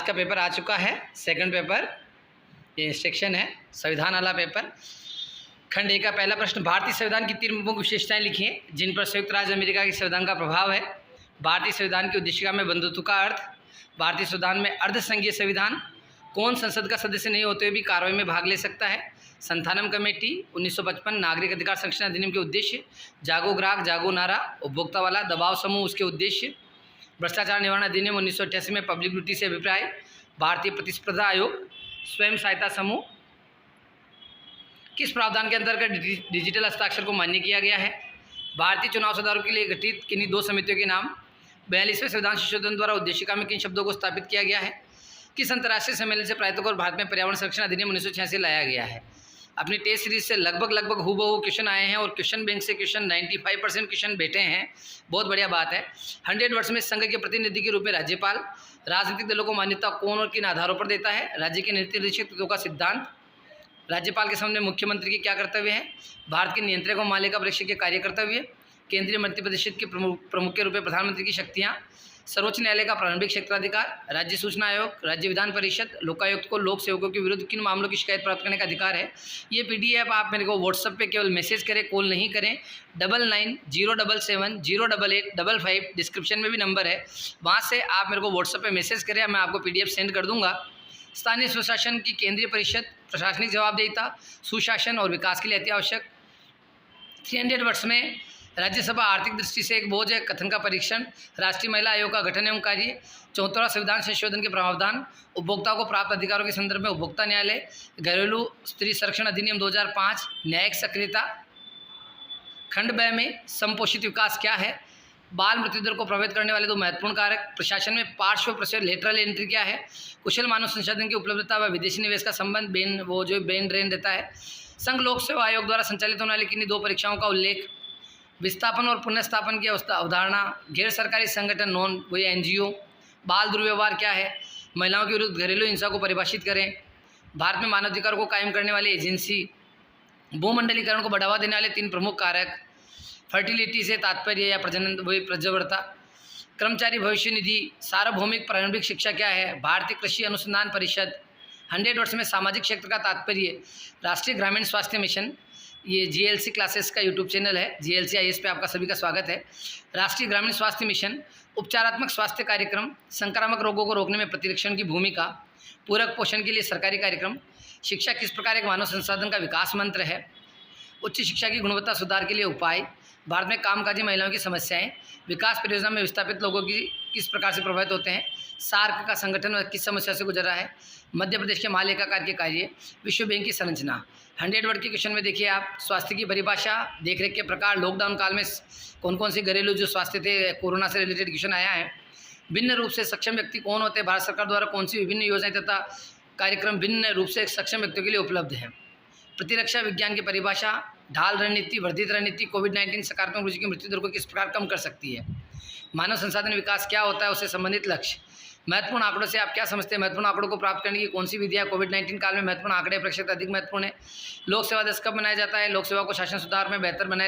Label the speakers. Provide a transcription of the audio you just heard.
Speaker 1: का पेपर आ चुका है, सेकंड पेपर। ये इंस्ट्रक्शन है, संविधान वाला पेपर। खंड 1 का पहला प्रश्न, भारतीय संविधान की 3 प्रमुख विशेषताएं लिखिए जिन पर संयुक्त राज्य अमेरिका के संविधान का प्रभाव है। भारतीय संविधान की उद्देशिका में बंधुत्व का अर्थ। भारतीय संविधान में अर्धसंघीय संविधान। कौन संसद का सदस्य नहीं होते हुए भी कार्रवाई में भाग ले सकता है। संथानम कमेटी। 1955 नागरिक अधिकार संरक्षण अधिनियम के उद्देश्य। जागो ग्राहक जागो नारा, उपभोक्ता वाला दबाव समूह उसके उद्देश्य। भ्रष्टाचार निवारण अधिनियम 1988 में पब्लिक ड्यूटी से अभिप्राय। भारतीय प्रतिस्पर्धा आयोग। स्वयं सहायता समूह। किस प्रावधान के अंतर्गत डिजिटल हस्ताक्षर को मान्य किया गया है। भारतीय चुनाव सुधारों के लिए गठित किन्हीं 2 समितियों के नाम। 42वें संविधान संशोधन द्वारा उद्देशिका में किन शब्दों को स्थापित किया गया है। किस अंतर्राष्ट्रीय सम्मेलन से प्रायतक और भारत में पर्यावरण संरक्षण अधिनियम 1986 लाया गया है। अपनी टेस्ट सीरीज से लगभग हूबहू क्वेश्चन आए हैं और क्वेश्चन बैंक से क्वेश्चन 95% क्वेश्चन बैठे हैं, बहुत बढ़िया बात है। 100 वर्ष में संघ के प्रतिनिधि के रूप में राज्यपाल राजनीतिक दलों को मान्यता कौन और किन आधारों पर देता है। राज्य के नीति निर्देशक तत्वों का सिद्धांत। राज्यपाल के सामने मुख्यमंत्री के क्या कर्तव्य हैं। भारत के नियंत्रक व मालिका परीक्षक के कार्य कर्तव्य। केंद्रीय मंत्रिपरिषद के प्रमुख के रूप में प्रधानमंत्री की शक्तियाँ। सर्वोच्च न्यायालय का प्रारंभिक क्षेत्राधिकार। राज्य सूचना आयोग, राज्य विधान परिषद, लोकायुक्त को लोक सेवकों के विरुद्ध किन मामलों की शिकायत प्राप्त करने का अधिकार है। ये PDF आप मेरे को व्हाट्सएप पे केवल मैसेज करें, कॉल नहीं करें। 9907708855 डिस्क्रिप्शन में भी नंबर है, वहाँ से आप मेरे को व्हाट्सएप पे मैसेज करें, मैं आपको PDF सेंड कर दूंगा। स्थानीय स्वशासन की केंद्रीय परिषद, प्रशासनिक जवाबदेहिता, सुशासन और विकास के लिए अति आवश्यक। 300 वर्ष में राज्यसभा आर्थिक दृष्टि से एक बोझ है, कथन का परीक्षण। राष्ट्रीय महिला आयोग का गठन एवं कार्य। 74वां संविधान संशोधन के प्रावधान। उपभोक्ताओं को प्राप्त अधिकारों के संदर्भ में उपभोक्ता न्यायालय। घरेलू स्त्री संरक्षण अधिनियम 2005। न्यायिक सक्रियता। खंड 2 में संपोषित विकास क्या है। बाल मृत्यु दर को प्रभावित करने वाले 2 महत्वपूर्ण कारक। प्रशासन में पार्श्व प्रसव लेटरल एंट्री क्या है। कुशल मानव संसाधन की उपलब्धता व विदेशी निवेश का संबंध। बेन ड्रेन देता है। संघ लोक सेवा आयोग द्वारा संचालित होने वाली किन्हीं 2 परीक्षाओं का उल्लेख। विस्थापन और पुनर्स्थापन की अवधारणा। गैर सरकारी संगठन वही NGO। बाल दुर्व्यवहार क्या है। महिलाओं के विरुद्ध घरेलू हिंसा को परिभाषित करें। भारत में मानवाधिकार को कायम करने वाली एजेंसी। भूमंडलीकरण को बढ़ावा देने वाले 3 प्रमुख कारक। फर्टिलिटी से तात्पर्य या प्रजनन वही प्रजवरता। कर्मचारी भविष्य निधि। सार्वभौमिक प्रारंभिक शिक्षा क्या है। भारतीय कृषि अनुसंधान परिषद। 100 वर्ष में सामाजिक क्षेत्र का तात्पर्य। राष्ट्रीय ग्रामीण स्वास्थ्य मिशन। ये GLC क्लासेस का YouTube चैनल है, GLC IAS पे आपका सभी का स्वागत है। राष्ट्रीय ग्रामीण स्वास्थ्य मिशन। उपचारात्मक स्वास्थ्य कार्यक्रम। संक्रामक रोगों को रोकने में प्रतिरक्षण की भूमिका। पूरक पोषण के लिए सरकारी कार्यक्रम। शिक्षा किस प्रकार एक मानव संसाधन का विकास मंत्र है। उच्च शिक्षा की गुणवत्ता सुधार के लिए उपाय। भारत में कामकाजी महिलाओं की समस्याएं। विकास परियोजना में विस्थापित लोगों की किस प्रकार से प्रभावित होते हैं। सार्क का संगठन किस समस्या से गुजर रहा है। मध्य प्रदेश के महालेखाकार के कार्य। विश्व बैंक की संरचना। 100 वर्ड के क्वेश्चन में देखिए आप, स्वास्थ्य की परिभाषा, देखरेख के प्रकार, लॉकडाउन काल में कौन कौन सी घरेलू जो स्वास्थ्य थे, कोरोना से रिलेटेड क्वेश्चन आया है। भिन्न रूप से सक्षम व्यक्ति कौन होते हैं। भारत सरकार द्वारा कौन सी विभिन्न योजनाएं तथा कार्यक्रम भिन्न रूप से सक्षम व्यक्तियों के लिए उपलब्ध है। प्रतिरक्षा विज्ञान की परिभाषा। ढाल रणनीति, वर्धित रणनीति कोविड-19 सकारात्मक रुचि की मृत्यु दर को किस प्रकार कम कर सकती है। मानव संसाधन विकास क्या होता है, उससे संबंधित लक्ष्य। महत्वपूर्ण आंकड़ों से आप क्या समझते हैं। महत्वपूर्ण आंकड़ों को प्राप्त करने की कौन सी विधियाँ कोविड-19 काल में महत्वपूर्ण आंकड़े प्रतिशत अधिक महत्वपूर्ण है। लोक सेवा दिवस कब मनाया जाता है। लोक सेवा को शासन सुधार में बेहतर बनाया